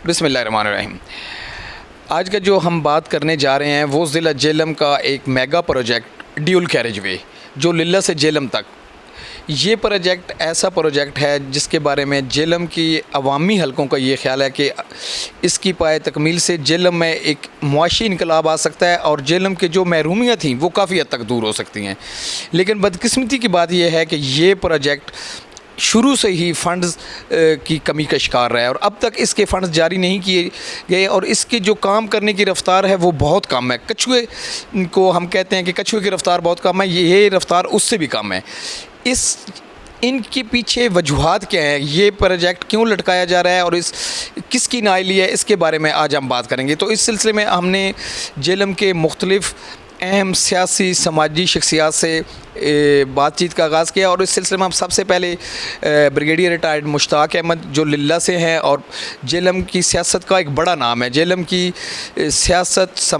بسم اللہ الرحمن الرحیم۔ آج کا جو ہم بات کرنے جا رہے ہیں وہ ضلع جہلم کا ایک میگا پروجیکٹ ڈیول کیریج وے جو للہ سے جہلم تک، یہ پروجیکٹ ایسا پروجیکٹ ہے جس کے بارے میں جہلم کی عوامی حلقوں کا یہ خیال ہے کہ اس کی پائے تکمیل سے جہلم میں ایک معاشی انقلاب آ سکتا ہے اور جہلم کے جو محرومیاں تھیں وہ کافی حد تک دور ہو سکتی ہیں۔ لیکن بدقسمتی کی بات یہ ہے کہ یہ پروجیکٹ شروع سے ہی فنڈز کی کمی کا شکار رہا ہے اور اب تک اس کے فنڈز جاری نہیں کیے گئے اور اس کے جو کام کرنے کی رفتار ہے وہ بہت کم ہے۔ کچھوے کو ہم کہتے ہیں کہ کچھوے کی رفتار بہت کم ہے، یہ رفتار اس سے بھی کم ہے۔ ان کے پیچھے وجوہات کیا ہیں، یہ پروجیکٹ کیوں لٹکایا جا رہا ہے اور کس کی نااہلی ہے، اس کے بارے میں آج ہم بات کریں گے۔ تو اس سلسلے میں ہم نے جہلم کے مختلف اہم سیاسی سماجی شخصیات سے بات چیت کا آغاز کیا اور اس سلسلے میں ہم سب سے پہلے بریگیڈیئر ریٹائرڈ مشتاق احمد جو للہ سے ہیں اور جہلم کی سیاست کا ایک بڑا نام ہے، جہلم کی سیاست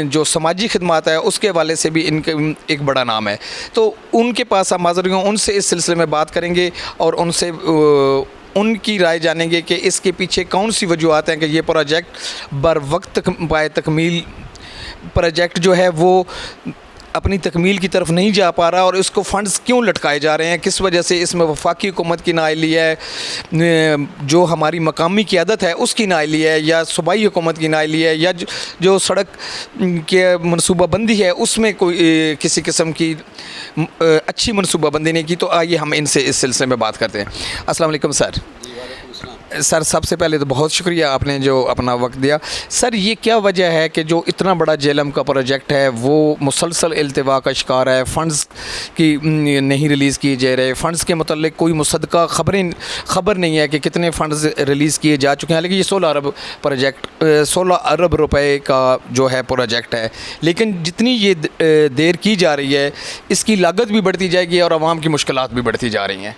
جو سماجی خدمات ہے اس کے حوالے سے بھی ان کا ایک بڑا نام ہے، تو ان کے پاس ہم حاضر ہوں، ان سے اس سلسلے میں بات کریں گے اور ان سے ان کی رائے جانیں گے کہ اس کے پیچھے کون سی وجوہات ہیں کہ یہ پروجیکٹ بر وقت پائے تکمیل پروجیکٹ جو ہے وہ اپنی تکمیل کی طرف نہیں جا پا رہا اور اس کو فنڈز کیوں لٹکائے جا رہے ہیں، کس وجہ سے اس میں وفاقی حکومت کی نااہلی ہے، جو ہماری مقامی قیادت ہے اس کی نااہلی ہے، یا صوبائی حکومت کی نااہلی ہے، یا جو سڑک کے منصوبہ بندی ہے اس میں کوئی کسی قسم کی اچھی منصوبہ بندی نہیں کی۔ تو آئیے ہم ان سے اس سلسلے میں بات کرتے ہیں۔ السلام علیکم سر۔ سر سب سے پہلے تو بہت شکریہ آپ نے جو اپنا وقت دیا۔ سر یہ کیا وجہ ہے کہ جو اتنا بڑا جہلم کا پروجیکٹ ہے وہ مسلسل التوا کا شکار ہے، فنڈز کی نہیں ریلیز کیے جا رہے، فنڈز کے متعلق کوئی مصدقہ خبر نہیں ہے کہ کتنے فنڈز ریلیز کیے جا چکے ہیں، حالانکہ یہ 16 ارب روپے کا جو ہے پروجیکٹ ہے، لیکن جتنی یہ دیر کی جا رہی ہے اس کی لاگت بھی بڑھتی جائے گی اور عوام کی مشکلات بھی بڑھتی جا رہی ہیں۔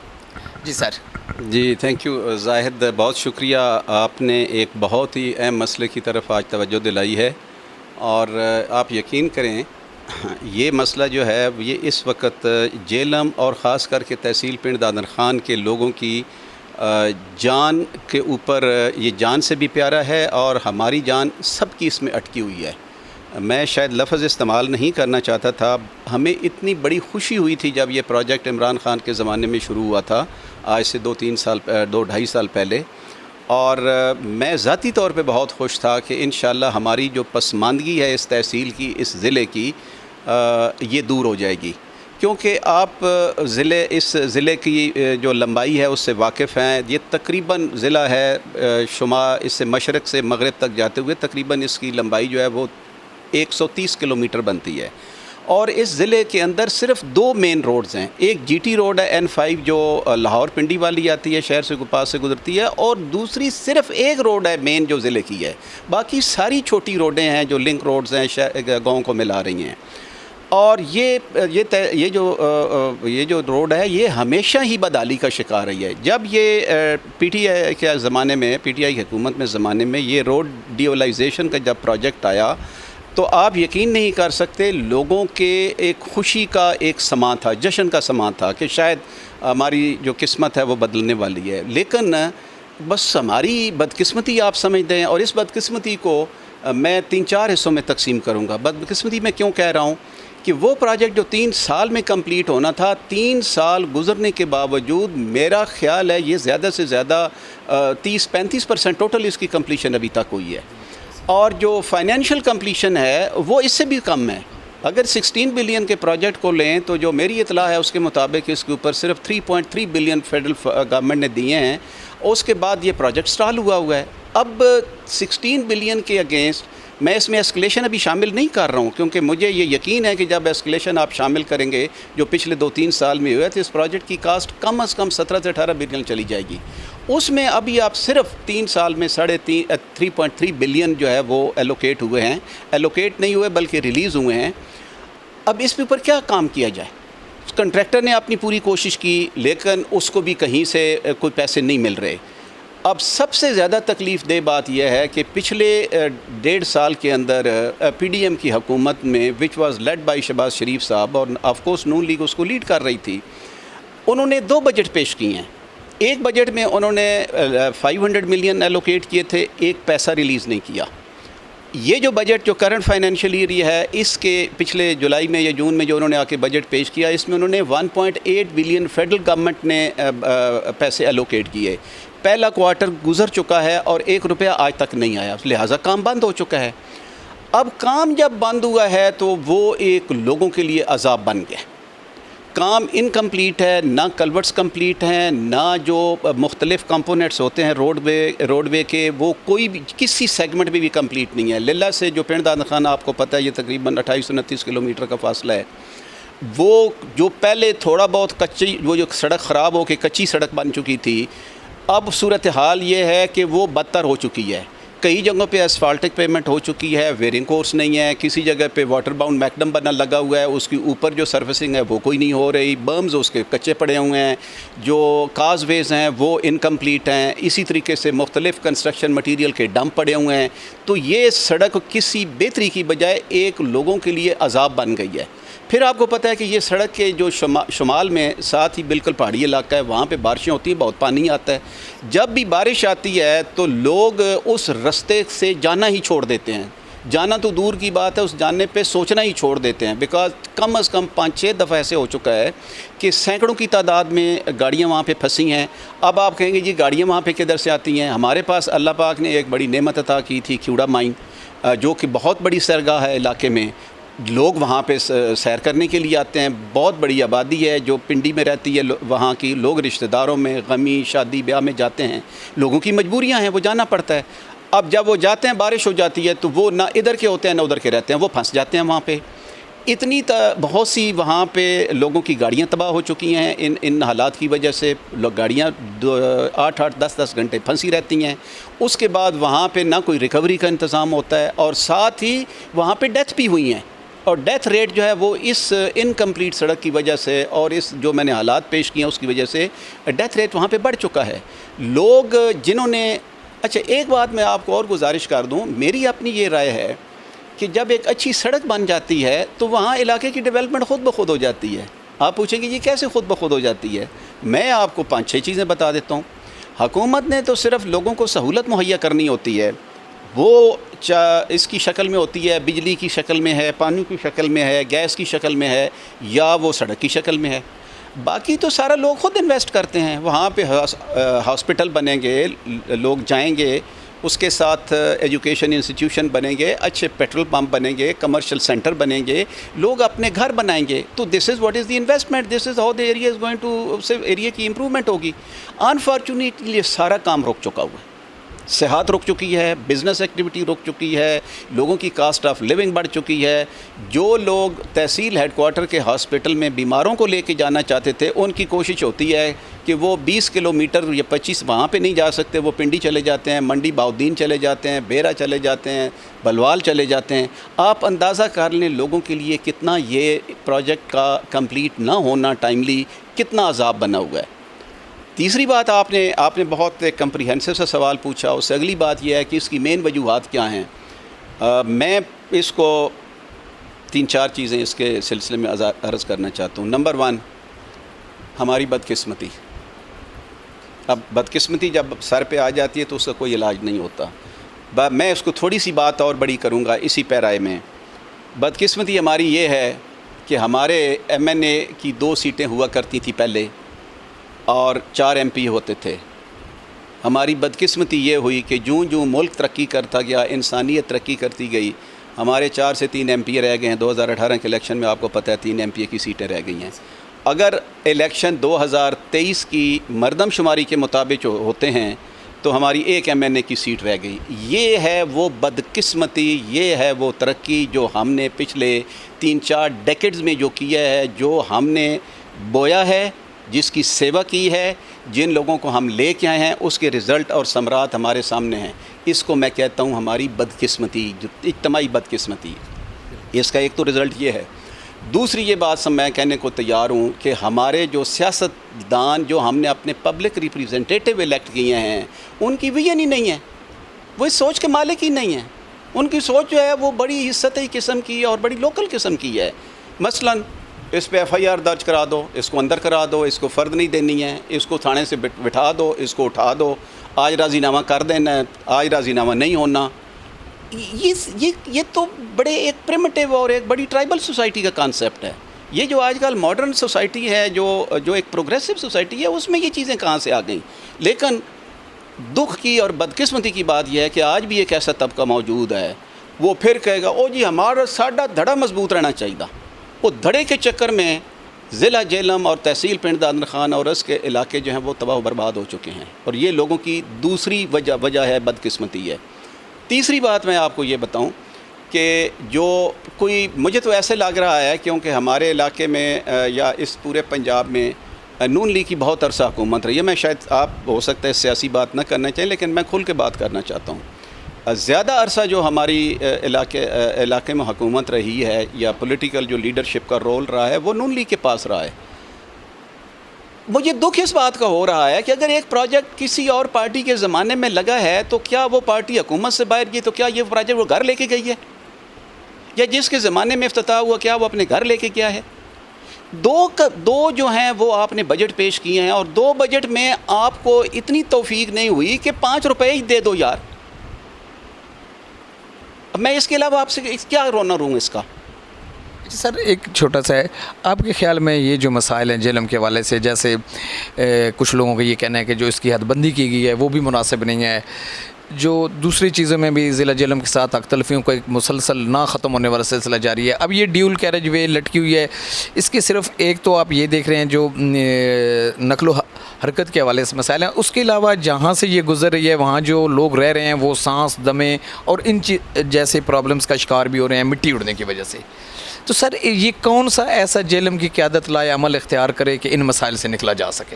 جی سر۔ جی تھینک یو زاہد، بہت شکریہ، آپ نے ایک بہت ہی اہم مسئلے کی طرف آج توجہ دلائی ہے اور آپ یقین کریں یہ مسئلہ جو ہے یہ اس وقت جہلم اور خاص کر کے تحصیل پنڈ دادر خان کے لوگوں کی جان کے اوپر یہ جان سے بھی پیارا ہے اور ہماری جان سب کی اس میں اٹکی ہوئی ہے۔ میں شاید لفظ استعمال نہیں کرنا چاہتا تھا، ہمیں اتنی بڑی خوشی ہوئی تھی جب یہ پروجیکٹ عمران خان کے زمانے میں شروع ہوا تھا، آج سے 2-2.5 سال پہلے، اور میں ذاتی طور پہ بہت خوش تھا کہ انشاءاللہ ہماری جو پسماندگی ہے اس تحصیل کی، اس ضلع کی، یہ دور ہو جائے گی، کیونکہ آپ اس ضلع کی جو لمبائی ہے اس سے واقف ہیں۔ یہ تقریباً ضلع ہے اس سے مشرق سے مغرب تک جاتے ہوئے تقریباً اس کی لمبائی جو ہے وہ 130 کلومیٹر بنتی ہے، اور اس ضلع کے اندر صرف 2 مین روڈز ہیں، ایک جی ٹی روڈ ہے N5 جو لاہور پنڈی والی آتی ہے، شہر سے پاس سے گزرتی ہے، اور دوسری صرف ایک روڈ ہے مین جو ضلع کی ہے، باقی ساری چھوٹی روڈیں ہیں جو لنک روڈز ہیں گاؤں کو ملا رہی ہیں۔ اور یہ جو روڈ ہے یہ ہمیشہ ہی بدحالی کا شکار رہی ہے۔ جب یہ پی ٹی آئی کے زمانے میں، پی ٹی آئی حکومت میں زمانے میں یہ روڈ ڈیولائزیشن کا جب پروجیکٹ آیا تو آپ یقین نہیں کر سکتے، لوگوں کے ایک خوشی کا ایک سماں تھا، جشن کا سماں تھا کہ شاید ہماری جو قسمت ہے وہ بدلنے والی ہے، لیکن بس ہماری بدقسمتی آپ سمجھ دیں، اور اس بدقسمتی کو میں 3-4 حصوں میں تقسیم کروں گا۔ بدقسمتی میں کیوں کہہ رہا ہوں کہ وہ پروجیکٹ جو 3 سال میں کمپلیٹ ہونا تھا، 3 سال گزرنے کے باوجود میرا خیال ہے یہ زیادہ سے زیادہ 30-35% ٹوٹل اس کی کمپلیشن ابھی تک ہوئی ہے، اور جو فائنینشیل کمپلیشن ہے وہ اس سے بھی کم ہے۔ اگر 16 بلین کے پروجیکٹ کو لیں تو جو میری اطلاع ہے اس کے مطابق اس کے اوپر صرف 3.3 بلین فیڈرل گورنمنٹ نے دیے ہیں، اس کے بعد یہ پروجیکٹ سٹال ہوا ہے۔ اب 16 بلین کے اگینسٹ میں اس میں ایسکلیشن ابھی شامل نہیں کر رہا ہوں، کیونکہ مجھے یہ یقین ہے کہ جب ایسکلیشن آپ شامل کریں گے جو پچھلے 2-3 سال میں ہوئے تو اس پروجیکٹ کی کاسٹ کم از کم 17 سے 18 بلین چلی جائے گی۔ اس میں ابھی آپ صرف 3 سال میں 3.3 بلین جو ہے وہ ایلوکیٹ ہوئے ہیں، ایلوکیٹ نہیں ہوئے بلکہ ریلیز ہوئے ہیں۔ اب اس کے اوپر کیا کام کیا جائے؟ کنٹریکٹر نے اپنی پوری کوشش کی لیکن اس کو بھی کہیں سے کوئی پیسے نہیں مل رہے۔ اب سب سے زیادہ تکلیف دہ بات یہ ہے کہ پچھلے 1.5 سال کے اندر پی ڈی ایم کی حکومت میں which was led by Shahbaz Sharif صاحب، اور آف کورس نون لیگ اس کو لیڈ کر رہی تھی، انہوں نے 2 بجٹ پیش کیے ہیں۔ ایک بجٹ میں انہوں نے 500 ملین ایلوکیٹ کیے تھے، ایک پیسہ ریلیز نہیں کیا۔ یہ جو بجٹ جو کرنٹ فائنینشیل ایئر ہے، اس کے پچھلے جولائی میں یا جون میں جو انہوں نے آ کے بجٹ پیش کیا، اس میں انہوں نے 1.8 بلین فیڈرل گورنمنٹ نے پیسے ایلوکیٹ کیے۔ پہلا کوارٹر گزر چکا ہے اور 1 روپیہ آج تک نہیں آیا، لہٰذا کام بند ہو چکا ہے۔ اب کام جب بند ہوا ہے تو وہ ایک لوگوں کے لیے عذاب بن گیا۔ کام انکمپلیٹ ہے، نہ کلورٹس کمپلیٹ ہیں، نہ جو مختلف کمپوننٹس ہوتے ہیں روڈ وے کے، وہ کوئی بھی کسی سیگمنٹ میں بھی کمپلیٹ نہیں ہے۔ للہ سے جو پنڈ دانا خانہ آپ کو پتہ ہے، یہ تقریباً 28-29 کلومیٹر کا فاصلہ ہے۔ وہ جو پہلے تھوڑا بہت کچی، وہ جو سڑک خراب ہو کے کچی سڑک بن چکی تھی، اب صورتحال یہ ہے کہ وہ بدتر ہو چکی ہے۔ کئی جگہوں پہ اسفالٹک پیمنٹ ہو چکی ہے، ویئرنگ کورس نہیں ہے، کسی جگہ پہ واٹر باؤنڈ میکڈم بنا لگا ہوا ہے، اس کے اوپر جو سرفیسنگ ہے وہ کوئی نہیں ہو رہی، برمز اس کے کچے پڑے ہوئے ہیں، جو کاز ویز ہیں وہ انکمپلیٹ ہیں، اسی طریقے سے مختلف کنسٹرکشن مٹیریل کے ڈمپ پڑے ہوئے ہیں۔ تو یہ سڑک کسی بہتری کی بجائے ایک لوگوں کے لیے عذاب بن گئی ہے۔ پھر آپ کو پتہ ہے کہ یہ سڑک کے جو شمال میں ساتھ ہی بالکل پہاڑی علاقہ ہے، وہاں پہ بارشیں ہوتی ہیں، بہت پانی آتا ہے۔ جب بھی بارش آتی ہے تو لوگ اس رستے سے جانا ہی چھوڑ دیتے ہیں، جانا تو دور کی بات ہے، اس جانے پہ سوچنا ہی چھوڑ دیتے ہیں، بیکاز کم از کم 5-6 دفعہ ایسے ہو چکا ہے کہ سینکڑوں کی تعداد میں گاڑیاں وہاں پہ پھنسی ہیں۔ اب آپ کہیں گے جی گاڑیاں وہاں پہ کدھر سے آتی ہیں؟ ہمارے پاس اللہ پاک نے ایک بڑی نعمت عطا کی تھی، کھیوڑا مائن، جو کہ بہت بڑی سرگاہ ہے علاقے میں، لوگ وہاں پہ سیر کرنے کے لیے آتے ہیں، بہت بڑی آبادی ہے جو پنڈی میں رہتی ہے، وہاں کی لوگ رشتہ داروں میں غمی شادی بیاہ میں جاتے ہیں، لوگوں کی مجبوریاں ہیں، وہ جانا پڑتا ہے۔ اب جب وہ جاتے ہیں بارش ہو جاتی ہے تو وہ نہ ادھر کے ہوتے ہیں نہ ادھر کے رہتے ہیں، وہ پھنس جاتے ہیں وہاں پہ۔ بہت سی وہاں پہ لوگوں کی گاڑیاں تباہ ہو چکی ہیں ان حالات کی وجہ سے، لوگ گاڑیاں 8-8 10-10 گھنٹے پھنسی رہتی ہیں۔ اس کے بعد وہاں پہ نہ کوئی ریکوری کا انتظام ہوتا ہے، اور ساتھ ہی وہاں پہ ڈیتھ بھی ہوئی ہیں، اور ڈیتھ ریٹ جو ہے وہ اس انکمپلیٹ سڑک کی وجہ سے اور اس جو میں نے حالات پیش کیے ہیں اس کی وجہ سے ڈیتھ ریٹ وہاں پہ بڑھ چکا ہے۔ لوگ جنہوں نے اچھا ایک بات میں آپ کو اور گزارش کر دوں، میری اپنی یہ رائے ہے کہ جب ایک اچھی سڑک بن جاتی ہے تو وہاں علاقے کی ڈیولپمنٹ خود بخود ہو جاتی ہے۔ آپ پوچھیں گے یہ کیسے خود بخود ہو جاتی ہے؟ میں آپ کو 5-6 چیزیں بتا دیتا ہوں۔ حکومت نے تو صرف لوگوں کو سہولت مہیا کرنی ہوتی ہے، وہ اس کی شکل میں ہوتی ہے، بجلی کی شکل میں ہے، پانی کی شکل میں ہے، گیس کی شکل میں ہے، یا وہ سڑک کی شکل میں ہے۔ باقی تو سارا لوگ خود انویسٹ کرتے ہیں، وہاں پہ ہاسپٹل بنیں گے، لوگ جائیں گے، اس کے ساتھ ایجوکیشن انسٹیٹیوشن بنیں گے، اچھے پیٹرول پمپ بنیں گے، کمرشل سینٹر بنیں گے، لوگ اپنے گھر بنائیں گے۔ تو this is what is the investment, this is how the area is going to, اس سے ایریا کی امپرومنٹ ہوگی۔ انفارچونیٹلی یہ سارا کام رک چکا ہوا ہے، صحت رک چکی ہے، بزنس ایکٹیویٹی رک چکی ہے، لوگوں کی کاسٹ آف لیونگ بڑھ چکی ہے۔ جو لوگ تحصیل ہیڈ کوارٹر کے ہاسپٹل میں بیماروں کو لے کے جانا چاہتے تھے، ان کی کوشش ہوتی ہے کہ وہ 20 کلومیٹر یا 25 وہاں پہ نہیں جا سکتے، وہ پنڈی چلے جاتے ہیں، منڈی بہاؤالدین چلے جاتے ہیں، بیرا چلے جاتے ہیں، بلوال چلے جاتے ہیں۔ آپ اندازہ کر لیں لوگوں کے لیے کتنا یہ پروجیکٹ کا کمپلیٹ نہ ہونا ٹائملی کتنا عذاب بنا ہوا ہے۔ تیسری بات آپ نے بہت کمپریہنسو سا سوال پوچھا، اس سے اگلی بات یہ ہے کہ اس کی مین وجوہات کیا ہیں۔ میں اس کو 3-4 چیزیں اس کے سلسلے میں عرض کرنا چاہتا ہوں۔ نمبر 1، ہماری بدقسمتی۔ اب بدقسمتی جب سر پہ آ جاتی ہے تو اس کا کوئی علاج نہیں ہوتا۔ میں اس کو تھوڑی سی بات اور بڑی کروں گا اسی پیرائے میں۔ بدقسمتی ہماری یہ ہے کہ ہمارے MNA کی 2 سیٹیں ہوا کرتی تھیں پہلے، اور 4 MP ہوتے تھے۔ ہماری بدقسمتی یہ ہوئی کہ جوں ملک ترقی کرتا گیا، انسانیت ترقی کرتی گئی، ہمارے 4 سے 3 MP رہ گئے ہیں۔ 2018 کے الیکشن میں آپ کو پتہ ہے 3 MP کی سیٹیں رہ گئی ہیں۔ اگر الیکشن 2023 کی مردم شماری کے مطابق ہوتے ہیں تو ہماری 1 MNA کی سیٹ رہ گئی۔ یہ ہے وہ بدقسمتی، یہ ہے وہ ترقی جو ہم نے پچھلے 3-4 ڈیکیڈز میں جو کیا ہے، جو ہم نے بویا ہے، جس کی سیوا کی ہے، جن لوگوں کو ہم لے کے آئے ہیں، اس کے رزلٹ اور ثمرات ہمارے سامنے ہیں۔ اس کو میں کہتا ہوں ہماری بدقسمتی، جو اجتماعی بدقسمتی۔ اس کا ایک تو رزلٹ یہ ہے۔ دوسری یہ بات میں کہنے کو تیار ہوں کہ ہمارے جو سیاستدان جو ہم نے اپنے پبلک ریپریزنٹیٹیو الیکٹ کیے ہیں، ان کی ویژن ہی نہیں ہے، وہ اس سوچ کے مالک ہی نہیں ہیں۔ ان کی سوچ جو ہے وہ بڑی سطحی قسم کی اور بڑی لوکل قسم کی ہے۔ مثلاً اس پہ FIR درج کرا دو، اس کو اندر کرا دو، اس کو فرد نہیں دینی ہے، اس کو تھانے سے بٹھا دو، اس کو اٹھا دو، آج راضی نامہ کر دینا ہے، آج راضی نامہ نہیں ہونا. یہ تو بڑے ایک پریمیٹیو اور ایک بڑی ٹرائبل سوسائٹی کا کانسیپٹ ہے. یہ جو آج کل ماڈرن سوسائٹی ہے، جو ایک پروگریسو سوسائٹی ہے، اس میں یہ چیزیں کہاں سے آ گئیں. لیکن دکھ کی اور بدقسمتی کی بات یہ ہے کہ آج بھی ایک ایسا طبقہ موجود ہے، وہ پھر کہے گا او جی ہمارا ساڈا دھڑا مضبوط رہنا چاہیے. وہ دھڑے کے چکر میں ضلع جہلم اور تحصیل پنڈ دادن خان اور اس کے علاقے جو ہیں وہ تباہ و برباد ہو چکے ہیں، اور یہ لوگوں کی دوسری وجہ ہے، بدقسمتی ہے. تیسری بات میں آپ کو یہ بتاؤں کہ جو کوئی مجھے تو ایسے لگ رہا ہے، کیونکہ ہمارے علاقے میں یا اس پورے پنجاب میں نون لیگ کی بہت عرصہ حکومت رہی ہے. میں شاید آپ ہو سکتا ہے سیاسی بات نہ کرنا چاہیں، لیکن میں کھل کے بات کرنا چاہتا ہوں. زیادہ عرصہ جو ہماری علاقے میں حکومت رہی ہے یا پولیٹیکل جو لیڈرشپ کا رول رہا ہے وہ نون لیگ کے پاس رہا ہے. مجھے دکھ اس بات کا ہو رہا ہے کہ اگر ایک پروجیکٹ کسی اور پارٹی کے زمانے میں لگا ہے تو کیا وہ پارٹی حکومت سے باہر گئی، تو کیا یہ پروجیکٹ وہ گھر لے کے گئی ہے؟ یا جس کے زمانے میں افتتاح ہوا کیا وہ اپنے گھر لے کے گیا ہے؟ دو جو ہیں وہ آپ نے بجٹ پیش کیے ہیں، اور 2 بجٹ میں آپ کو اتنی توفیق نہیں ہوئی کہ 5 روپے ہی دے دو یار. اب میں اس کے علاوہ آپ سے کیا رونا روں اس کا؟ سر ایک چھوٹا سا ہے، آپ کے خیال میں یہ جو مسائل ہیں جہلم کے حوالے سے، جیسے کچھ لوگوں کا یہ کہنا ہے کہ جو اس کی حد بندی کی گئی ہے وہ بھی مناسب نہیں ہے، جو دوسری چیزوں میں بھی ضلع جہلم کے ساتھ اختلافیوں کا ایک مسلسل نہ ختم ہونے والا سلسلہ جاری ہے. اب یہ ڈیول کیریج وے لٹکی ہوئی ہے، اس کے صرف ایک تو آپ یہ دیکھ رہے ہیں جو نقل و حرکت کے حوالے سے مسائل ہیں، اس کے علاوہ جہاں سے یہ گزر رہی ہے وہاں جو لوگ رہ رہے ہیں وہ سانس دمے اور ان جیسے پرابلمس کا شکار بھی ہو رہے ہیں مٹی اڑنے کی وجہ سے. تو سر یہ کون سا ایسا جہلم کی قیادت لائے عمل اختیار کرے کہ ان مسائل سے نکلا جا سکے؟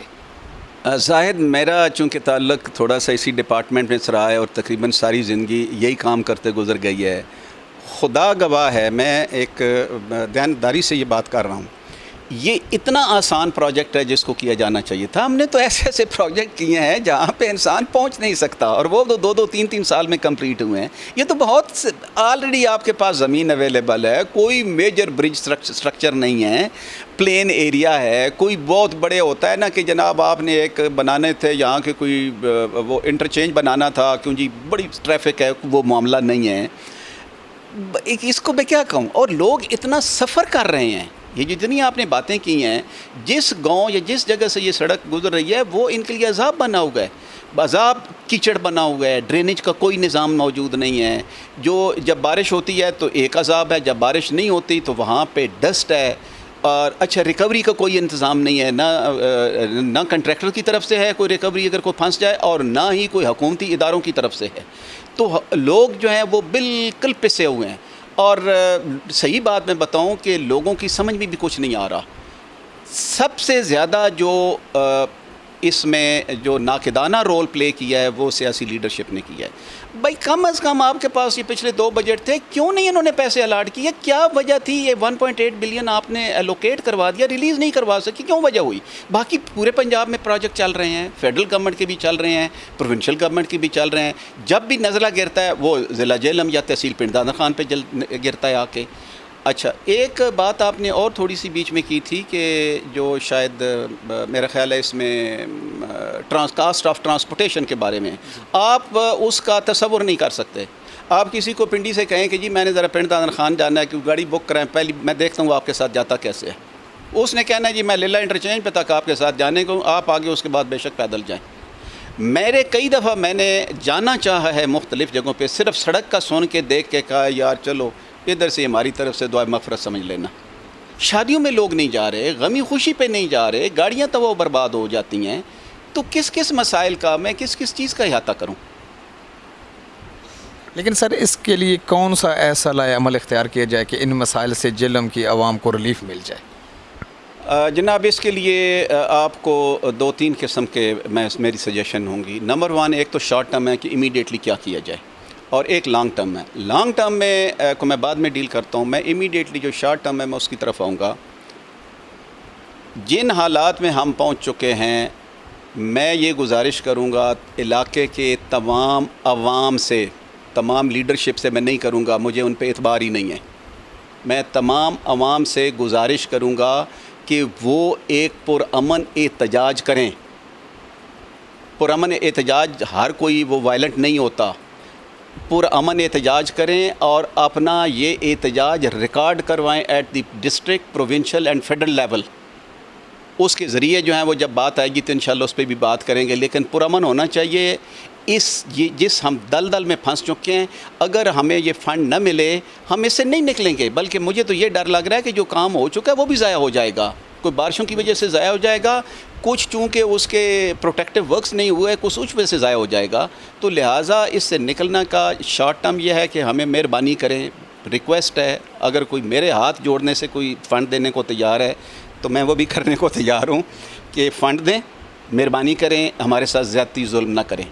زاہد، میرا چونکہ تعلق تھوڑا سا اسی ڈپارٹمنٹ میں رہا ہے اور تقریباً ساری زندگی یہی کام کرتے گزر گئی ہے. خدا گواہ ہے، میں ایک دیانتداری سے یہ بات کر رہا ہوں. یہ اتنا آسان پروجیکٹ ہے جس کو کیا جانا چاہیے تھا. ہم نے تو ایسے پروجیکٹ کیے ہیں جہاں پہ انسان پہنچ نہیں سکتا، اور وہ 2-3 سال میں کمپلیٹ ہوئے ہیں. یہ تو بہت آلریڈی آپ کے پاس زمین اویلیبل ہے، کوئی میجر برج سٹرکچر نہیں ہے، پلین ایریا ہے. کوئی بہت بڑے ہوتا ہے نا کہ جناب آپ نے ایک بنانے تھے یہاں کے کوئی وہ انٹرچینج بنانا تھا، کیوں جی بڑی ٹریفک ہے، وہ معاملہ نہیں ہے. اس کو میں کیا کہوں؟ اور لوگ اتنا سفر کر رہے ہیں. یہ جتنی آپ نے باتیں کی ہیں، جس گاؤں یا جس جگہ سے یہ سڑک گزر رہی ہے وہ ان کے لیے عذاب بنا ہوا ہے. عذاب کیچڑ بنا ہوا ہے، ڈرینیج کا کوئی نظام موجود نہیں ہے. جو جب بارش ہوتی ہے تو ایک عذاب ہے، جب بارش نہیں ہوتی تو وہاں پہ ڈسٹ ہے. اور اچھا ریکوری کا کوئی انتظام نہیں ہے، نہ کنٹریکٹر کی طرف سے ہے کوئی ریکوری اگر کوئی پھنس جائے، اور نہ ہی کوئی حکومتی اداروں کی طرف سے ہے. تو لوگ جو ہیں وہ بالکل پسے ہوئے ہیں. اور صحیح بات میں بتاؤں کہ لوگوں کی سمجھ میں بھی کچھ نہیں آ رہا. سب سے زیادہ جو اس میں جو ناقدانہ رول پلے کیا ہے وہ سیاسی لیڈرشپ نے کیا ہے. بھائی کم از کم آپ کے پاس یہ پچھلے 2 بجٹ تھے، کیوں نہیں انہوں نے پیسے الاٹ کیے؟ کیا وجہ تھی؟ یہ 1.8 بلین آپ نے الوکیٹ کروا دیا، ریلیز نہیں کروا سکی، کیوں وجہ ہوئی؟ باقی پورے پنجاب میں پروجیکٹ چل رہے ہیں، فیڈرل گورنمنٹ کے بھی چل رہے ہیں، پروونشل گورنمنٹ کے بھی چل رہے ہیں. جب بھی نزلہ گرتا ہے وہ ضلع جہلم یا تحصیل پنڈ دادن خان پہ گرتا ہے آ کے. اچھا، ایک بات آپ نے اور تھوڑی سی بیچ میں کی تھی کہ جو شاید میرا خیال ہے اس میں کاسٹ آف ٹرانسپورٹیشن کے بارے میں آپ اس کا تصور نہیں کر سکتے. آپ کسی کو پنڈی سے کہیں کہ جی میں نے ذرا پنڈ دادن خان جانا ہے کہ گاڑی بک کرائیں، پہلی میں دیکھتا ہوں آپ کے ساتھ جاتا کیسے ہے. اس نے کہنا ہے جی میں لیلا انٹرچینج پہ تک آپ کے ساتھ جانے کو، آپ آگے اس کے بعد بے شک پیدل جائیں. میرے کئی دفعہ میں نے جانا چاہا ہے مختلف جگہوں پہ، صرف سڑک کا سن کے دیکھ کے کہا یار چلو ادھر سے ہماری طرف سے دعائے مغفرت سمجھ لینا. شادیوں میں لوگ نہیں جا رہے، غمی خوشی پہ نہیں جا رہے، گاڑیاں تو وہ برباد ہو جاتی ہیں. تو کس مسائل کا میں کس چیز کا احاطہ کروں؟ لیکن سر اس کے لیے کون سا ایسا لائے عمل اختیار کیا جائے کہ ان مسائل سے جہلم کی عوام کو ریلیف مل جائے؟ جناب اس کے لیے آپ کو 2-3 قسم کے میری سجیشن ہوں گی. نمبر 1، ایک تو شارٹ ٹرم ہے کہ امیڈیٹلی کیا کیا جائے، اور ایک لانگ ٹرم ہے. لانگ ٹرم میں کو میں بعد میں ڈیل کرتا ہوں. میں امیڈیٹلی جو شارٹ ٹرم ہے میں اس کی طرف آؤں گا. جن حالات میں ہم پہنچ چکے ہیں، میں یہ گزارش کروں گا علاقے کے تمام عوام سے، تمام لیڈرشپ سے میں نہیں کروں گا، مجھے ان پہ اعتبار ہی نہیں ہے. میں تمام عوام سے گزارش کروں گا کہ وہ ایک پرامن احتجاج کریں. پرامن احتجاج ہر کوئی وہ وائلنٹ نہیں ہوتا. پرامن احتجاج کریں اور اپنا یہ احتجاج ریکارڈ کروائیں at the district, provincial and federal level. اس کے ذریعے جو ہیں وہ جب بات آئے گی تو انشاءاللہ اس پہ بھی بات کریں گے. لیکن پرامن ہونا چاہیے. جس ہم دلدل میں پھنس چکے ہیں، اگر ہمیں یہ فنڈ نہ ملے ہم اس سے نہیں نکلیں گے. بلکہ مجھے تو یہ ڈر لگ رہا ہے کہ جو کام ہو چکا ہے وہ بھی ضائع ہو جائے گا. کوئی بارشوں کی وجہ سے ضائع ہو جائے گا، کچھ چونکہ اس کے پروٹیکٹیو ورکس نہیں ہوئے، کچھ اس وجہ سے ضائع ہو جائے گا. تو لہٰذا اس سے نکلنا کا شارٹ ٹرم یہ ہے کہ ہمیں مہربانی کریں. ریکویسٹ ہے، اگر کوئی میرے ہاتھ جوڑنے سے کوئی فنڈ دینے کو تیار ہے تو میں وہ بھی کرنے کو تیار ہوں کہ فنڈ دیں. مہربانی کریں، ہمارے ساتھ زیادتی ظلم نہ کریں.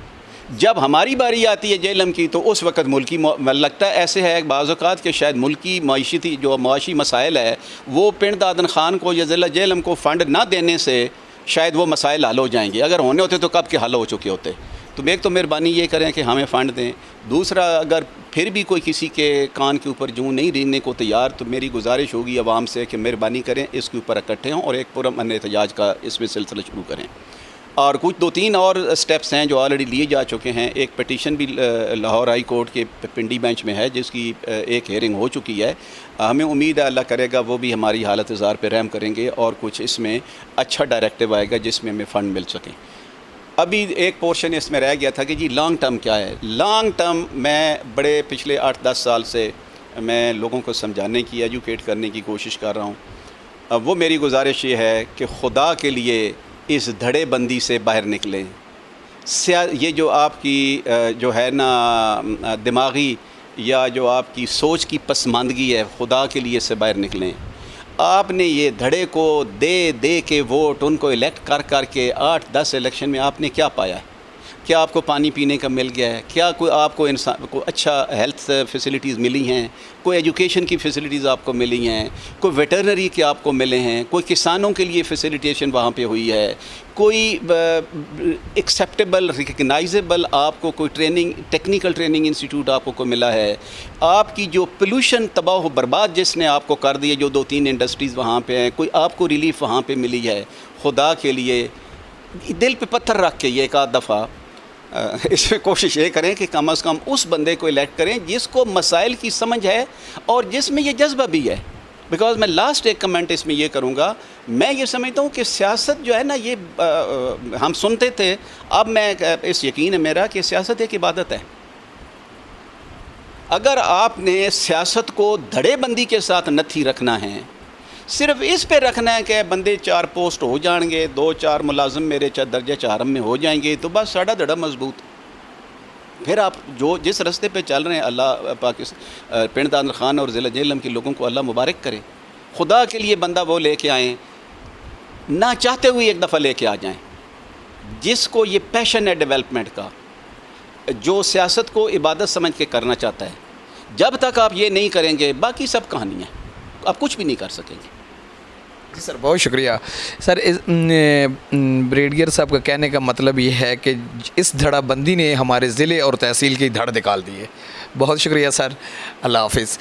جب ہماری باری آتی ہے جہلم کی تو اس وقت ملکی لگتا ہے ایسے ہے بعض اوقات کہ شاید ملکی معاشی مسائل ہے وہ پنڈ دادن خان کو یا ضلع جہلم کو فنڈ نہ دینے سے شاید وہ مسائل حل ہو جائیں گے. اگر ہونے ہوتے تو کب کے حل ہو چکے ہوتے. تو ایک تو مہربانی یہ کریں کہ ہمیں فنڈ دیں. دوسرا، اگر پھر بھی کوئی کسی کے کان کے اوپر جوں نہیں ریننے کو تیار تو میری گزارش ہوگی عوام سے کہ مہربانی کریں اس کے اوپر اکٹھے ہوں اور ایک پرامن احتجاج کا اس میں سلسلہ شروع کریں. اور کچھ 2-3 اور سٹیپس ہیں جو آلریڈی لیے جا چکے ہیں. ایک پٹیشن بھی لاہور ہائی کورٹ کے پنڈی بینچ میں ہے جس کی ایک ہیئرنگ ہو چکی ہے. ہمیں امید ہے اللہ کرے گا وہ بھی ہماری حالت زار پہ رحم کریں گے اور کچھ اس میں اچھا ڈائریکٹیو آئے گا جس میں ہمیں فنڈ مل سکیں. ابھی ایک پورشن اس میں رہ گیا تھا کہ جی لانگ ٹرم کیا ہے. لانگ ٹرم میں بڑے پچھلے 8-10 سال سے میں لوگوں کو سمجھانے کی، ایجوکیٹ کرنے کی کوشش کر رہا ہوں. وہ میری گزارش یہ ہے کہ خدا کے لیے اس دھڑے بندی سے باہر نکلیں. یہ جو آپ کی جو ہے نا دماغی یا جو آپ کی سوچ کی پسماندگی ہے، خدا کے لیے اس سے باہر نکلیں. آپ نے یہ دھڑے کو دے کے ووٹ ان کو الیکٹ کر کے 8-10 الیکشن میں آپ نے کیا پایا ہے؟ کیا آپ کو پانی پینے کا مل گیا ہے؟ کیا کوئی آپ کو کو اچھا ہیلتھ فیسلٹیز ملی ہیں؟ کوئی ایجوکیشن کی فیسلٹیز آپ کو ملی ہیں؟ کوئی ویٹرنری کے آپ کو ملے ہیں؟ کوئی کسانوں کے لیے فیسیلیٹیشن وہاں پہ ہوئی ہے؟ کوئی ایکسیپٹیبل ریکگنائزیبل آپ کو کوئی ٹیکنیکل ٹریننگ انسٹیٹیوٹ آپ کو ملا ہے؟ آپ کی جو پولوشن تباہ و برباد جس نے آپ کو کر دی ہے، جو 2-3 انڈسٹریز وہاں پہ ہیں، کوئی آپ کو ریلیف وہاں پہ ملی ہے؟ خدا کے لیے دل پہ پتھر رکھ کے یہ ایک آدھ دفعہ اس میں کوشش یہ کریں کہ کم از کم اس بندے کو الیکٹ کریں جس کو مسائل کی سمجھ ہے اور جس میں یہ جذبہ بھی ہے. بیکاز میں لاسٹ ایک کمنٹ اس میں یہ کروں گا، میں یہ سمجھتا ہوں کہ سیاست جو ہے نا یہ ہم سنتے تھے، اب میں اس یقین ہے میرا کہ سیاست ایک عبادت ہے. اگر آپ نے سیاست کو دھڑے بندی کے ساتھ نتھی رکھنا ہے، صرف اس پہ رکھنا ہے کہ بندے 4 پوسٹ ہو جائیں گے، 2-4 ملازم میرے درجہ 4 میں ہو جائیں گے تو بس ساڑھا دھڑا مضبوط. پھر آپ جس رستے پہ چل رہے ہیں، اللہ پنڈ دادن خان اور ضلع جہلم کے لوگوں کو اللہ مبارک کرے. خدا کے لیے بندہ وہ لے کے آئیں، نہ چاہتے ہوئے ایک دفعہ لے کے آ جائیں جس کو یہ پیشن ہے ڈیولپمنٹ کا، جو سیاست کو عبادت سمجھ کے کرنا چاہتا ہے. جب تک آپ یہ نہیں کریں گے باقی سب کہانی ہے، آپ کچھ بھی نہیں کر سکیں گے. جی سر، بہت شکریہ سر. بریگیڈیئر صاحب کا کہنے کا مطلب یہ ہے کہ اس دھڑا بندی نے ہمارے ضلع اور تحصیل کی دھڑ نکال دی ہے. بہت شکریہ سر، اللہ حافظ.